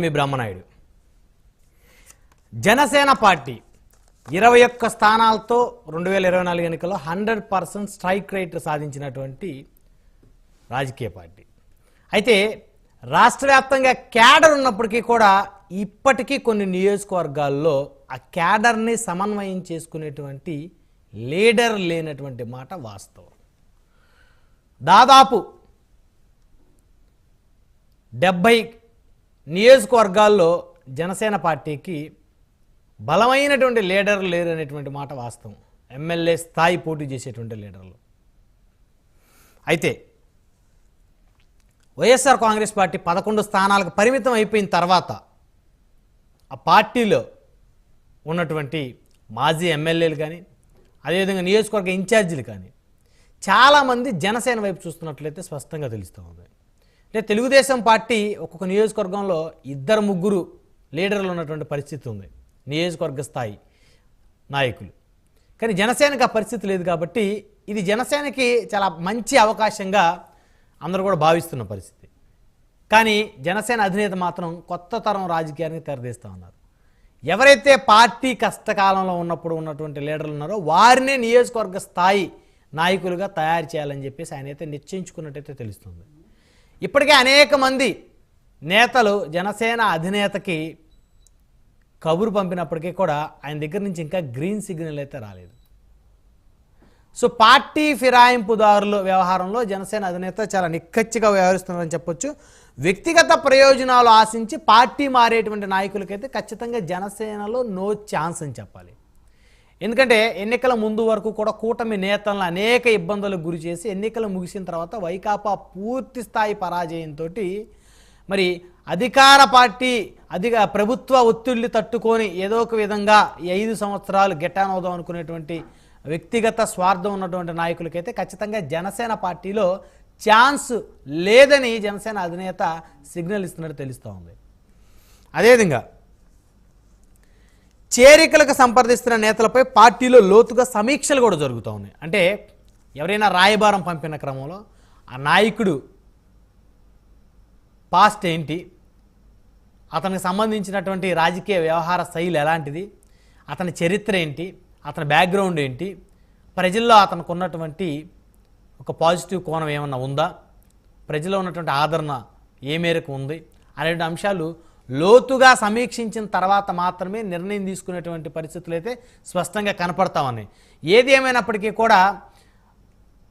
మీ Brahmanaidu. Janasena party 21 స్థానాలతో 2024 ఎన్నికల్లో 100% strike rate సాధించినటువంటి రాజకీయ పార్టీ. అయితే రాష్ట్ర వ్యాప్తంగా క్యాడర్ ఉన్నప్పటికీ కూడా ఇప్పటికీ కొన్ని నియోజకవర్గాల్లో ఆ క్యాడర్ని సమన్వయం చేసుకునేటువంటి లీడర్ లేనటువంటి మాట వాస్తవం. దాదాపు 70 నియోజకవర్గాల్లో జనసేన పార్టీకి బలమైనటువంటి లీడర్లు లేరు అనేటువంటి మాట వాస్తవం. ఎమ్మెల్యే స్థాయి పోటీ చేసేటువంటి లీడర్లు. అయితే వైఎస్ఆర్ కాంగ్రెస్ పార్టీ 11 స్థానాలకు పరిమితం అయిపోయిన తర్వాత ఆ పార్టీలో ఉన్నటువంటి మాజీ ఎమ్మెల్యేలు కానీ అదేవిధంగా నియోజకవర్గ ఇన్ఛార్జీలు కానీ చాలామంది జనసేన వైపు చూస్తున్నట్లయితే స్పష్టంగా తెలుస్తూ ఉంది. అంటే తెలుగుదేశం పార్టీ ఒక్కొక్క నియోజకవర్గంలో 2-3 లీడర్లు ఉన్నటువంటి పరిస్థితి ఉంది, నియోజకవర్గ స్థాయి నాయకులు. కానీ జనసేనకి ఆ పరిస్థితి లేదు కాబట్టి ఇది జనసేనకి చాలా మంచి అవకాశంగా అందరూ కూడా భావిస్తున్న పరిస్థితి. కానీ జనసేన అధినేత మాత్రం కొత్త తరం రాజకీయానికి తెరదీస్తూ ఉన్నారు. ఎవరైతే పార్టీ కష్టకాలంలో ఉన్నప్పుడు ఉన్నటువంటి లీడర్లు ఉన్నారో వారినే నియోజకవర్గ స్థాయి నాయకులుగా తయారు చేయాలని చెప్పేసి ఆయన అయితే నిశ్చయించుకున్నట్టయితే తెలుస్తుంది. ఇప్పటికే అనేక మంది నేతలు జనసేన అధినేతకి కబురు పంపినప్పటికీ కూడా ఆయన దగ్గర నుంచి ఇంకా గ్రీన్ సిగ్నల్ అయితే రాలేదు. సో పార్టీ ఫిరాయింపుదారుల వ్యవహారంలో జనసేన అధినేత చాలా నిక్కచ్చిగా వ్యవహరిస్తున్నారని చెప్పొచ్చు. వ్యక్తిగత ప్రయోజనాలు ఆశించి పార్టీ మారేటువంటి నాయకులకైతే ఖచ్చితంగా జనసేనలో నో ఛాన్స్ అని చెప్పాలి. ఎందుకంటే ఎన్నికల ముందు వరకు కూడా కూటమి నేతలను అనేక ఇబ్బందులకు గురి చేసి ఎన్నికలు ముగిసిన తర్వాత వైకాపా పూర్తి స్థాయి పరాజయంతో మరి అధికార పార్టీ ప్రభుత్వ ఒత్తిళ్లు తట్టుకొని ఏదో ఒక విధంగా ఈ 5 సంవత్సరాలు గెట్టానవుదాం అనుకునేటువంటి వ్యక్తిగత స్వార్థం ఉన్నటువంటి నాయకులకైతే ఖచ్చితంగా జనసేన పార్టీలో ఛాన్స్ లేదని జనసేన అధినేత సిగ్నల్ ఇస్తున్నట్టు తెలుస్తూ ఉంది. అదేవిధంగా చేరికలకు సంప్రదిస్తున్న నేతలపై పార్టీలో లోతుగా సమీక్షలు కూడా జరుగుతూ ఉన్నాయి. అంటే ఎవరైనా రాయబారం పంపిన క్రమంలో ఆ నాయకుడు పాస్ట్ ఏంటి, అతనికి సంబంధించినటువంటి రాజకీయ వ్యవహార శైలి ఎలాంటిది, అతని చరిత్ర ఏంటి, అతని బ్యాక్గ్రౌండ్ ఏంటి, ప్రజల్లో అతనికి ఉన్నటువంటి ఒక పాజిటివ్ కోణం ఏమన్నా ఉందా, ప్రజల్లో ఉన్నటువంటి ఆదరణ ఏ మేరకు ఉంది అనే అంశాలు లోతుగా సమీక్షించిన తర్వాత మాత్రమే నిర్ణయం తీసుకునేటువంటి పరిస్థితులు అయితే స్పష్టంగా కనపడతామని. ఏది ఏమైనప్పటికీ కూడా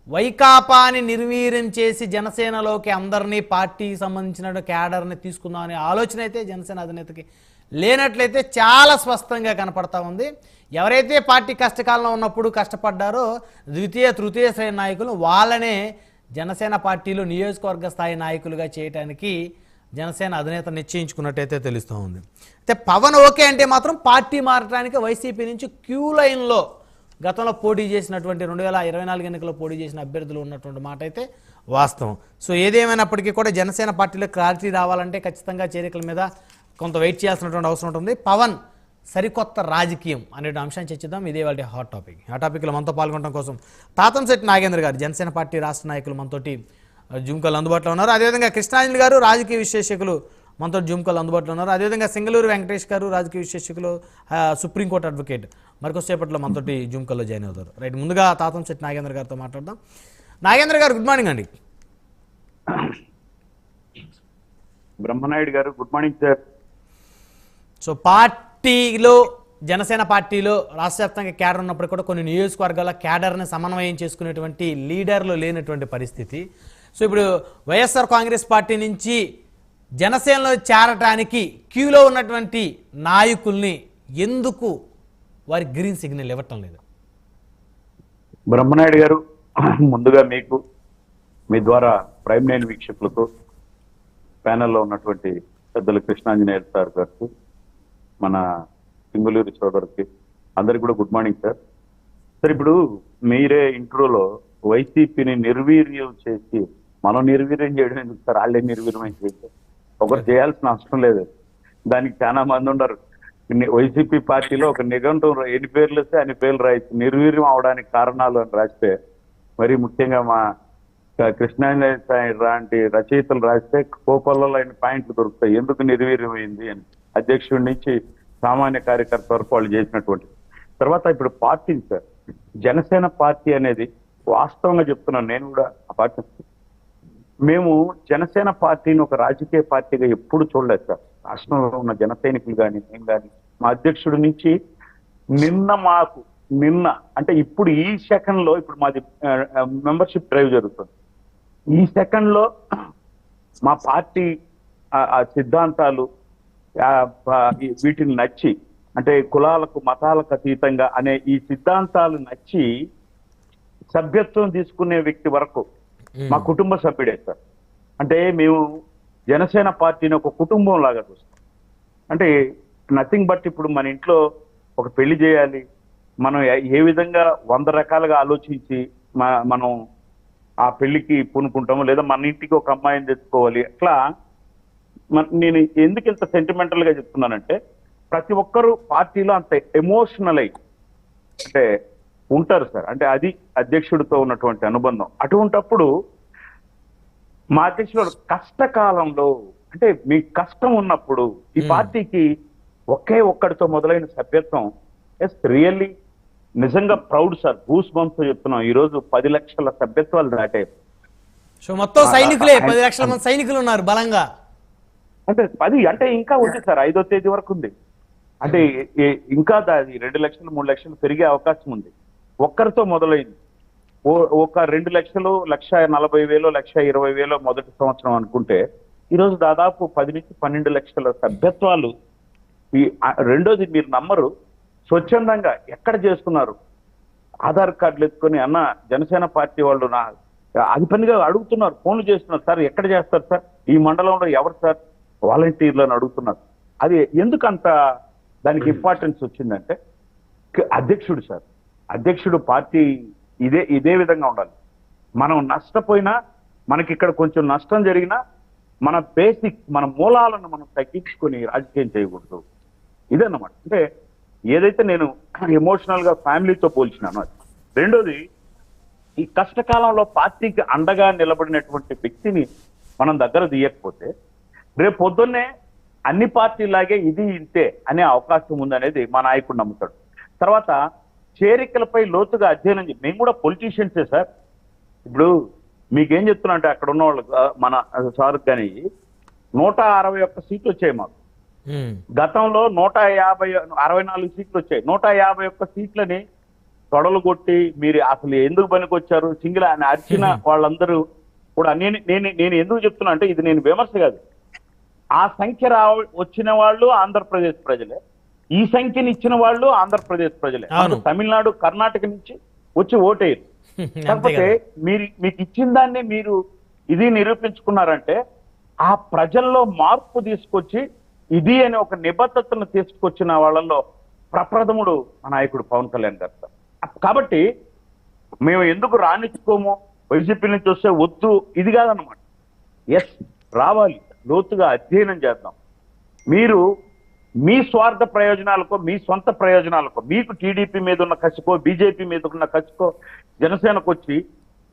వైకాపాని నిర్వీర్యం చేసి జనసేనలోకి అందరినీ పార్టీకి సంబంధించిన క్యాడర్ని తీసుకుందామనే ఆలోచన అయితే జనసేన అధినేతకి లేనట్లయితే చాలా స్పష్టంగా కనపడతా ఉంది. ఎవరైతే పార్టీ కష్టకాలంలో ఉన్నప్పుడు కష్టపడ్డారో ద్వితీయ తృతీయ శ్రేణి నాయకులు వాళ్ళనే జనసేన పార్టీలో నియోజకవర్గ స్థాయి నాయకులుగా చేయడానికి జనసేన అధినేత నిశ్చయించుకున్నట్టయితే తెలుస్తూ ఉంది. అయితే పవన్ ఓకే అంటే మాత్రం పార్టీ మారడానికి వైసీపీ నుంచి క్యూ లైన్లో గతంలో పోటీ చేసినటువంటి 2024 ఎన్నికల్లో పోటీ చేసిన అభ్యర్థులు ఉన్నటువంటి మాట అయితే వాస్తవం. సో ఏదేమైనప్పటికీ కూడా జనసేన పార్టీలో క్లారిటీ రావాలంటే ఖచ్చితంగా చేరికల మీద కొంత వెయిట్ చేయాల్సినటువంటి అవసరం ఉంటుంది. పవన్ సరికొత్త రాజకీయం అనే అంశాన్ని చర్చిద్దాం. ఇదే వాళ్ళ హాట్ టాపిక్. ఆ టాపిక్లో మనతో పాల్గొనడం కోసం తాతంశెట్టి నాగేంద్ర గారు జనసేన పార్టీ రాష్ట్ర నాయకులు మనతోటి జూమ్ కాల్ అందుబాటులో ఉన్నారు. అదేవిధంగా కృష్ణాంజలి గారు రాజకీయ విశ్లేషకులు మనతో జూమ్ కాల్ అందుబాటులో ఉన్నారు. అదేవిధంగా సింగళూరు వెంకటేష్ గారు రాజకీయ విశ్లేషకులు, సుప్రీంకోర్టు అడ్వకేట్ మరికొద్దిసేపట్లో మనతోటి జూమ్ కాల్లో జాయిన్ అవుతారు. రైట్, ముందుగా తాతంశెట్టి నాగేంద్ర గారితో మాట్లాడదాం. నాగేంద్ర గారు గుడ్ మార్నింగ్ అండి. బ్రహ్మనాయుడు గారు గుడ్ మార్నింగ్ సార్. సో పార్టీలో జనసేన పార్టీలో రాష్ట్ర వ్యాప్తంగా క్యాడర్ ఉన్నప్పుడు కూడా కొన్ని నియోజకవర్గాల క్యాడర్ని సమన్వయం చేసుకునేటువంటి లీడర్లు లేనటువంటి పరిస్థితి. సో ఇప్పుడు వైఎస్ఆర్ కాంగ్రెస్ పార్టీ నుంచి జనసేనలో చేరటానికి క్యూలో ఉన్నటువంటి నాయకుల్ని ఎందుకు వారి గ్రీన్ సిగ్నల్ ఇవ్వటం లేదు? బ్రహ్మనాయుడు గారు, ముందుగా మీకు మీ ద్వారా ప్రైమ్ నైన్ వీక్షకులకు, ప్యానెల్లో ఉన్నటువంటి పెద్దలు కృష్ణాంజనేయులు సార్ గారికి, మన సింగళూరు సోదరుకి అందరికి కూడా గుడ్ మార్నింగ్ సార్. సార్, ఇప్పుడు మీరే ఇంట్రోలో వైసీపీని నిర్వీర్యం చేసి మనం నిర్వీర్యం చేయడం ఎందుకు సార్? వాళ్ళే నిర్వీర్యం చేశారు. ఒకరు చేయాల్సిన అవసరం లేదు. దానికి చాలా మంది ఉన్నారు. వైసీపీ పార్టీలో ఒక నిఘంటువు ఎన్ని పేర్లు వస్తే అన్ని పేర్లు రాయొచ్చు. నిర్వీర్యం అవడానికి కారణాలు అని రాస్తే, మరి ముఖ్యంగా మా కృష్ణాంజనేయ లాంటి రచయితలు రాస్తే కోపల్లో అయిన పాయింట్లు దొరుకుతాయి, ఎందుకు నిర్వీర్యమైంది అని. అధ్యక్షుడి నుంచి సామాన్య కార్యకర్త వరకు వాళ్ళు చేసినటువంటి తర్వాత ఇప్పుడు పార్టీ సార్, జనసేన పార్టీ అనేది వాస్తవంగా చెప్తున్నాను, నేను కూడా ఆ పార్టీ, మేము జనసేన పార్టీని ఒక రాజకీయ పార్టీగా ఎప్పుడు చూడలేదు సార్. రాష్ట్రంలో ఉన్న జన సైనికులు కానీ నేను కానీ మా అధ్యక్షుడి నుంచి నిన్న అంటే ఇప్పుడు ఈ సెకండ్ లో ఇప్పుడు మాది మెంబర్షిప్ డ్రైవ్ జరుగుతుంది. ఈ సెకండ్ లో మా పార్టీ ఆ సిద్ధాంతాలు వీటిని నచ్చి, అంటే కులాలకు మతాలకు అతీతంగా అనే ఈ సిద్ధాంతాలు నచ్చి సభ్యత్వం తీసుకునే వ్యక్తి వరకు మా కుటుంబ సభ్యుడే సార్. అంటే మేము జనసేన పార్టీని ఒక కుటుంబం లాగా చూస్తాం. అంటే నథింగ్ బట్ ఇప్పుడు మన ఇంట్లో ఒక పెళ్లి చేయాలి, మనం ఏ విధంగా 100 రకాలుగా ఆలోచించి మనం ఆ పెళ్లికి పూనుకుంటాము, లేదా మన ఇంటికి ఒక అమ్మాయిని తెచ్చుకోవాలి. అట్లా నేను ఎందుకు ఇంత సెంటిమెంటల్ గా చెప్తున్నానంటే, ప్రతి ఒక్కరూ పార్టీలో అంత ఎమోషనల్ అయి అంటే ఉంటారు సార్. అంటే అది అధ్యక్షుడితో ఉన్నటువంటి అనుబంధం. అటువంటప్పుడు మా అధ్యక్షుడు కష్టకాలంలో, అంటే మీ కష్టం ఉన్నప్పుడు ఈ పార్టీకి ఒకే ఒక్కడితో మొదలైన సభ్యత్వం రియల్లీ నిజంగా ప్రౌడ్ సార్. గూస్ బంప్స్ చెప్తున్నాం. ఈ రోజు 10 లక్షల సభ్యత్వాలు దాటే. సో మొత్తం సైనికులే 10 లక్షల మంది సైనికులు ఉన్నారు బలంగా. అంటే 10 అంటే ఇంకా ఉంది సార్, 5వ తేదీ వరకు ఉంది. అంటే ఇంకా అది 2 లక్షలు 3 లక్షలు పెరిగే అవకాశం ఉంది. ఒక్కరితో మొదలైంది. ఒక 2 లక్షలు, 1,40,000, 1,20,000 మొదటి సంవత్సరం అనుకుంటే ఈరోజు దాదాపు 10 నుంచి 12 లక్షల సభ్యత్వాలు. రెండోది మీరు నమ్మరు, స్వచ్ఛందంగా ఎక్కడ చేస్తున్నారు, ఆధార్ కార్డులు ఎత్తుకొని అన్న జనసేన పార్టీ వాళ్ళు అది పనిగా అడుగుతున్నారు, ఫోన్లు చేస్తున్నారు, సార్ ఎక్కడ చేస్తారు సార్, ఈ మండలంలో ఎవరు సార్ వాలంటీర్లను అడుగుతున్నారు. అది ఎందుకు అంత దానికి ఇంపార్టెన్స్ వచ్చిందంటే అధ్యక్షుడు సార్. అధ్యక్షుడు పార్టీ ఇదే విధంగా ఉండాలి. మనం నష్టపోయినా, మనకి ఇక్కడ కొంచెం నష్టం జరిగినా మన మన మూలాలను మనం తగ్గించుకొని రాజకీయం చేయకూడదు. ఇదన్నమాట. అంటే ఏదైతే నేను ఎమోషనల్ గా ఫ్యామిలీతో పోల్చినాను అది. రెండోది, ఈ కష్టకాలంలో పార్టీకి అండగా నిలబడినటువంటి వ్యక్తిని మనం దగ్గర తీయకపోతే రేపు పొద్దున్నే అన్ని పార్టీలాగే ఇది ఇంతే అనే అవకాశం ఉందనేది మా నాయకుడు నమ్ముతాడు. తర్వాత చేరికలపై లోతుగా అధ్యయనం మేము కూడా పొలిటీషియన్సే సార్. ఇప్పుడు మీకేం చెప్తున్నా అంటే అక్కడ ఉన్న వాళ్ళు మన సార్ కానీ 161 సీట్లు వచ్చాయి మాకు. గతంలో 64 సీట్లు వచ్చాయి. 151 సీట్లని తొడలు కొట్టి మీరు అసలు ఎందుకు పనికొచ్చారు సింగిల్ అని అర్చిన వాళ్ళందరూ కూడా నేను ఎందుకు చెప్తున్నా అంటే ఇది నేను విమర్శ కాదు. ఆ సంఖ్య వచ్చిన వాళ్ళు ఆంధ్రప్రదేశ్ ప్రజలే, ఈ సంఖ్యని ఇచ్చిన వాళ్ళు ఆంధ్రప్రదేశ్ ప్రజలే. తమిళనాడు, కర్ణాటక నుంచి వచ్చి ఓటేరు. కాకపోతే మీకు ఇచ్చిన దాన్ని మీరు ఇది నిరూపించుకున్నారంటే ఆ ప్రజల్లో మార్పు తీసుకొచ్చి ఇది అని ఒక నిబద్ధతను తీసుకొచ్చిన వాళ్ళల్లో ప్రప్రథముడు మా నాయకుడు పవన్ కళ్యాణ్ గారు సార్. కాబట్టి మేము ఎందుకు రానిచ్చుకోము, వైసీపీ నుంచి వస్తే వద్దు ఇది కాదన్నమాట. ఎస్, రావాలి, లోతుగా అధ్యయనం చేద్దాం. మీరు మీ స్వార్థ ప్రయోజనాలకో, మీ సొంత ప్రయోజనాలకో, మీకు టీడీపీ మీద ఉన్న కసికో, బీజేపీ మీద ఉన్న కసికో జనసేనకు వచ్చి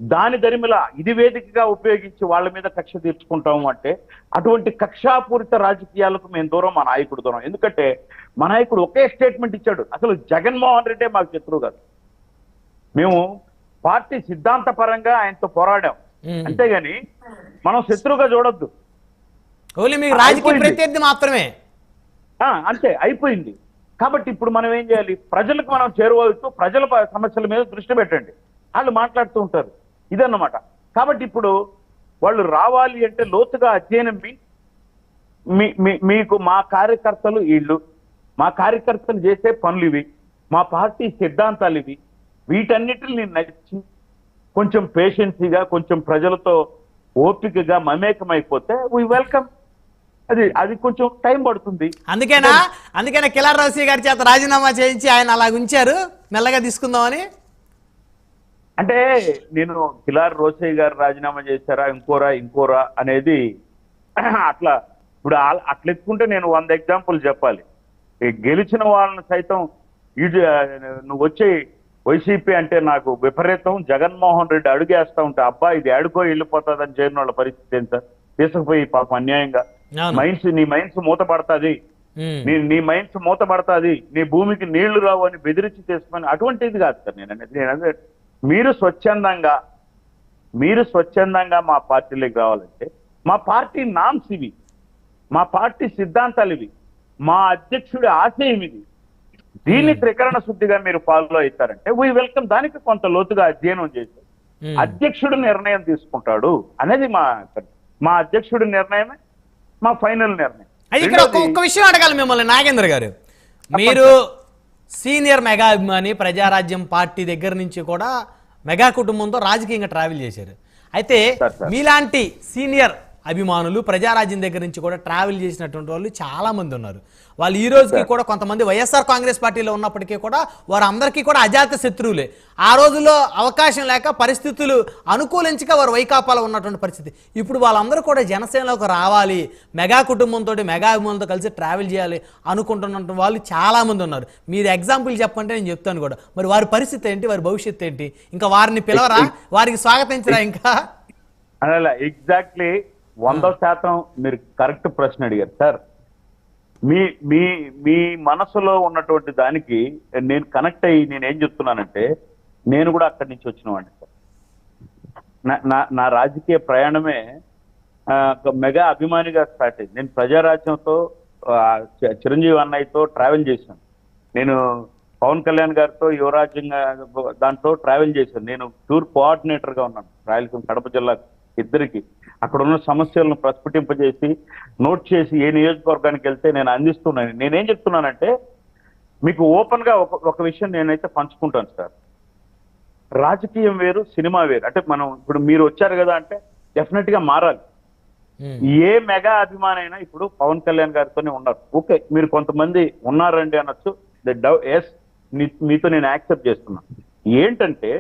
దాని దరిమిల ఇది వేదికగా ఉపయోగించి వాళ్ళ మీద కక్ష తీర్చుకుంటాము అంటే అటువంటి కక్షాపూరిత రాజకీయాలకు మేము దూరం, మా నాయకుడు దూరం. ఎందుకంటే మా నాయకుడు ఒకే స్టేట్మెంట్ ఇచ్చాడు, అసలు జగన్మోహన్ రెడ్డే మాకు శత్రువు కాదు. మేము పార్టీ సిద్ధాంత పరంగా ఆయనతో పోరాడాం, అంతేగాని మనం శత్రువుగా చూడొద్దు. ప్రత్యర్థి మాత్రమే అంతే అయిపోయింది. కాబట్టి ఇప్పుడు మనం ఏం చేయాలి, ప్రజలకు మనం చేరువవుతూ ప్రజల సమస్యల మీద దృష్టి పెట్టండి. వాళ్ళు మాట్లాడుతూ ఉంటారు ఇదన్నమాట. కాబట్టి ఇప్పుడు వాళ్ళు రావాలి అంటే లోతుగా అధ్యయనం మీకు మా కార్యకర్తలు వీళ్ళు, మా కార్యకర్తలు చేసే పనులు ఇవి, మా పార్టీ సిద్ధాంతాలు ఇవి, వీటన్నిటిని నచ్చి కొంచెం పేషెన్సీగా కొంచెం ప్రజలతో ఓపికగా మమేకమైపోతే వీ వెల్కమ్. అది కొంచెం టైం పడుతుంది. అందుకేనా కిలార్ రోసయ్య గారి చేత రాజీనామా చేయించి ఆయన అలా ఉంచారు మెల్లగా తీసుకుందామని. అంటే నేను కిలార్ రోసయ్య గారు రాజీనామా చేశారా ఇంకోరా అనేది అట్లా ఇప్పుడు అట్లా ఎత్తుకుంటే నేను 100 ఎగ్జాంపుల్ చెప్పాలి. గెలిచిన వాళ్ళని సైతం నువ్వు వచ్చి వైసీపీ అంటే నాకు విపరీతం. జగన్మోహన్ రెడ్డి అడుగేస్తా ఉంటే అబ్బా ఇది అడుకో వెళ్ళిపోతుందని చేరిన వాళ్ళ పరిస్థితి ఏంటి సార్? తీసుకుపోయి పాపం అన్యాయంగా నీ మైన్స్ మూతపడతాది, నీ మైన్స్ మూతపడతాది, నీ భూమికి నీళ్లు రావు అని బెదిరించి తీసుకొని అటువంటిది కాదు సార్. నేను అనేది మీరు స్వచ్ఛందంగా మా పార్టీలోకి రావాలంటే మా పార్టీ నామ్స్ ఇవి, మా పార్టీ సిద్ధాంతాలు ఇవి, మా అధ్యక్షుడి ఆశయం ఇది. దీన్ని త్రికరణ శుద్ధిగా మీరు ఫాలో అవుతారంటే వీ వెల్కమ్. దానికి కొంత లోతుగా అధ్యయనం చేసి అధ్యక్షుడు నిర్ణయం తీసుకుంటాడు అనేది మా అధ్యక్షుడి నిర్ణయమే మా ఫైనల్ నిర్ణయం. ఇక్కడ ఒక్క విషయం అడగాలి మిమ్మల్ని నాగేంద్ర గారు. మీరు సీనియర్ మెగా అభిమాని, ప్రజారాజ్యం పార్టీ దగ్గర నుంచి కూడా మెగా కుటుంబంతో రాజకీయంగా ట్రావెల్ చేశారు. అయితే మీలాంటి సీనియర్ అభిమానులు ప్రజారాజ్యం దగ్గర నుంచి కూడా ట్రావెల్ చేసినటువంటి వాళ్ళు చాలా మంది ఉన్నారు. వాళ్ళు ఈ రోజుకి కూడా కొంతమంది వైఎస్ఆర్ కాంగ్రెస్ పార్టీలో ఉన్నప్పటికీ కూడా వారు అందరికీ కూడా అజాత శత్రువులే. ఆ రోజుల్లో అవకాశం లేక పరిస్థితులు అనుకూలించక వారు వైకాపాలో ఉన్నటువంటి పరిస్థితి. ఇప్పుడు వాళ్ళందరూ కూడా జనసేనలోకి రావాలి, మెగా కుటుంబంతో మెగా అభిమానులతో కలిసి ట్రావెల్ చేయాలి అనుకుంటున్న వాళ్ళు చాలా మంది ఉన్నారు. మీరు ఎగ్జాంపుల్ చెప్పంటే నేను చెప్తాను కూడా. మరి వారి పరిస్థితి ఏంటి, వారి భవిష్యత్తు ఏంటి? ఇంకా వారిని పిలవరా, వారికి స్వాగతించరా? ఇంకా అలా ఎగ్జాక్ట్లీ 100% మీరు కరెక్ట్ ప్రశ్న అడిగారు సార్. మీ మనసులో ఉన్నటువంటి దానికి నేను కనెక్ట్ అయ్యి నేను ఏం చెప్తున్నానంటే, నేను కూడా అక్కడి నుంచి వచ్చిన వాడిని సార్. నా రాజకీయ ప్రయాణమే మెగా అభిమానిగా స్టార్ట్ అయింది. నేను ప్రజారాజ్యంతో చిరంజీవి అన్నయ్యతో ట్రావెల్ చేశాను. నేను పవన్ కళ్యాణ్ గారితో యువరాజ్యం దాంట్లో ట్రావెల్ చేశాను. నేను టూర్ కోఆర్డినేటర్ గా ఉన్నాను రాయలసీమ కడప జిల్లా ఇద్దరికి. అక్కడ ఉన్న సమస్యలను ప్రస్ఫుటింపజేసి నోట్ చేసి ఏ నియోజకవర్గానికి వెళ్తే నేను అందిస్తున్నాను. నేనేం చెప్తున్నానంటే మీకు ఓపెన్ గా ఒక విషయం నేనైతే పంచుకుంటాను సార్. రాజకీయం వేరు, సినిమా వేరు. అంటే మనం ఇప్పుడు మీరు వచ్చారు కదా అంటే డెఫినెట్ గా మారాలి. ఏ మెగా అభిమానైనా ఇప్పుడు పవన్ కళ్యాణ్ గారితోనే ఉన్నారు. ఓకే, మీరు కొంతమంది ఉన్నారండి అనొచ్చు. ఎస్, మీతో నేను యాక్సెప్ట్ చేస్తున్నాను. ఏంటంటే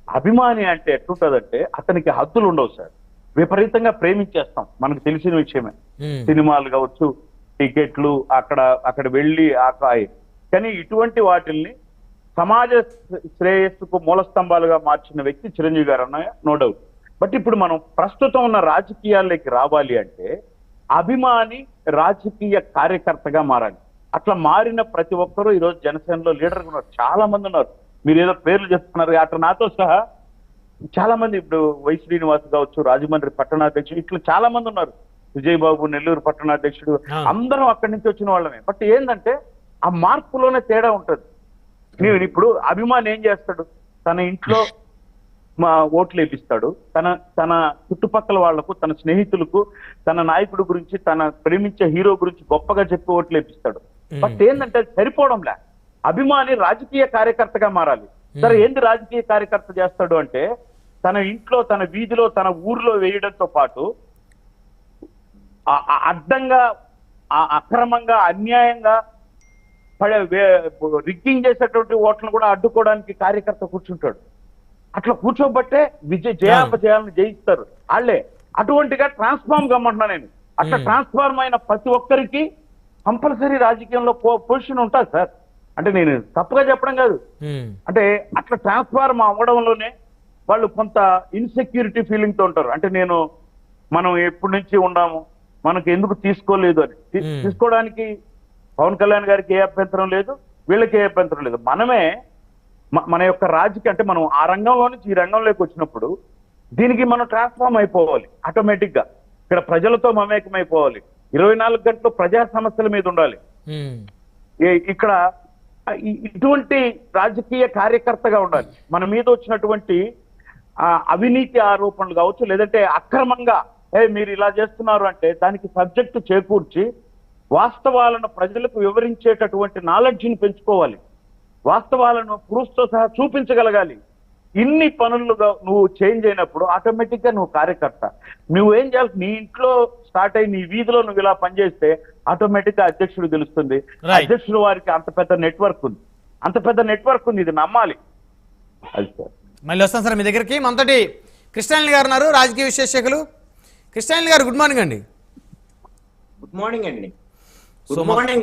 అభిమాని అంటే ఎట్లుంటదంటే అతనికి హద్దులు ఉండవు సార్. విపరీతంగా ప్రేమించేస్తాం, మనకు తెలిసిన విషయమే. సినిమాలు కావచ్చు, టికెట్లు, అక్కడ వెళ్ళి కానీ ఇటువంటి వాటిల్ని సమాజ శ్రేయస్సుకు మూల స్తంభాలుగా మార్చిన వ్యక్తి చిరంజీవి గారు అన్నయ్య, నో డౌట్. బట్ ఇప్పుడు మనం ప్రస్తుతం ఉన్న రాజకీయాల్లోకి రావాలి అంటే అభిమాని రాజకీయ కార్యకర్తగా మారాలి. అట్లా మారిన ప్రతి ఒక్కరూ ఈరోజు జనసేనలో లీడర్గా ఉన్నారు. చాలా మంది ఉన్నారు. మీరు ఏదో పేర్లు చెప్తున్నారు, అట్లా నాతో సహా చాలా మంది. ఇప్పుడు వై శ్రీనివాస్ కావచ్చు, రాజమండ్రి పట్టణాధ్యక్షుడు, ఇట్లా చాలా మంది ఉన్నారు. విజయ్ బాబు నెల్లూరు పట్టణాధ్యక్షుడు, అందరం అక్కడి నుంచి వచ్చిన వాళ్ళమే. బట్ ఏంటంటే ఆ మార్పులోనే తేడా ఉంటది. నేను ఇప్పుడు అభిమాని ఏం చేస్తాడు, తన ఇంట్లో ఓట్లు వేపిస్తాడు, తన చుట్టుపక్కల వాళ్లకు, తన స్నేహితులకు, తన నాయకుడి గురించి, తన ప్రేమించే హీరో గురించి గొప్పగా చెప్పి ఓట్లు వేపిస్తాడు. బట్ ఏంటంటే సరిపోవడంలే. అభిమాని రాజకీయ కార్యకర్తగా మారాలి. సరే, ఏంది రాజకీయ కార్యకర్త చేస్తాడు అంటే తన ఇంట్లో, తన వీధిలో, తన ఊర్లో వేయడంతో పాటు అడ్డంగా, అక్రమంగా, అన్యాయంగా రిగ్గింగ్ చేసేటువంటి ఓట్లను కూడా అడ్డుకోవడానికి కార్యకర్త కూర్చుంటాడు. అట్లా కూర్చోబట్టే జయాపజయాలను జయిస్తారు వాళ్ళే. అటువంటిగా ట్రాన్స్ఫార్మ్ కమ్మంటున్నా నేను. అట్లా ట్రాన్స్ఫార్మ్ అయిన ప్రతి ఒక్కరికి కంపల్సరీ రాజకీయంలో పొజిషన్ ఉంటుంది సార్. అంటే నేను తప్పుగా చెప్పడం కాదు. అంటే అట్లా ట్రాన్స్ఫార్మ్ అవ్వడంలోనే వాళ్ళు కొంత ఇన్సెక్యూరిటీ ఫీలింగ్ తో ఉంటారు. అంటే మనం ఎప్పటి నుంచి ఉన్నాము, మనకు ఎందుకు తీసుకోలేదు అని. తీసుకోవడానికి పవన్ కళ్యాణ్ గారికి ఏ అభ్యంతరం లేదు, వీళ్ళకి ఏ అభ్యంతరం లేదు. మనమే మన యొక్క రాజకీయ, అంటే మనం ఆ రంగంలో నుంచి ఈ రంగంలోకి వచ్చినప్పుడు దీనికి మనం ట్రాన్స్ఫార్మ్ అయిపోవాలి ఆటోమేటిక్ గా. ఇక్కడ ప్రజలతో మమేకమైపోవాలి. 24 గంటలు ప్రజా సమస్యల మీద ఉండాలి. ఇక్కడ ఇటువంటి రాజకీయ కార్యకర్తగా ఉండాలి. మన మీద వచ్చినటువంటి అవినీతి ఆరోపణలు కావచ్చు, లేదంటే అక్రమంగా మీరు ఇలా చేస్తున్నారు అంటే దానికి సబ్జెక్టు చేకూర్చి వాస్తవాలను ప్రజలకు వివరించేటటువంటి నాలెడ్జిని పెంచుకోవాలి. వాస్తవాలను ప్రూఫ్స్ తో సహా చూపించగలగాలి. ఇన్ని పనులుగా నువ్వు చేంజ్ అయినప్పుడు ఆటోమేటిక్ గా నువ్వు కార్యకర్త. నువ్వేం చేయాలి, నీ ఇంట్లో స్టార్ట్ అయ్యి నీ వీధిలో నువ్వు ఇలా పనిచేస్తే ఆటోమేటిక్ గా అధ్యక్షుడు తెలుస్తుంది. అధ్యక్షుడు వారికి అంత పెద్ద నెట్వర్క్ ఉంది, ఇది నమ్మాలి. అది సార్. మళ్ళీ వస్తాను సార్ మీ దగ్గరికి. మనతోటి కృష్ణాయని గారు ఉన్నారు, రాజకీయ విశ్లేషకులు. కృష్ణాయని గారు, గుడ్ మార్నింగ్ అండి. గుడ్ మార్నింగ్ అండి. Good morning.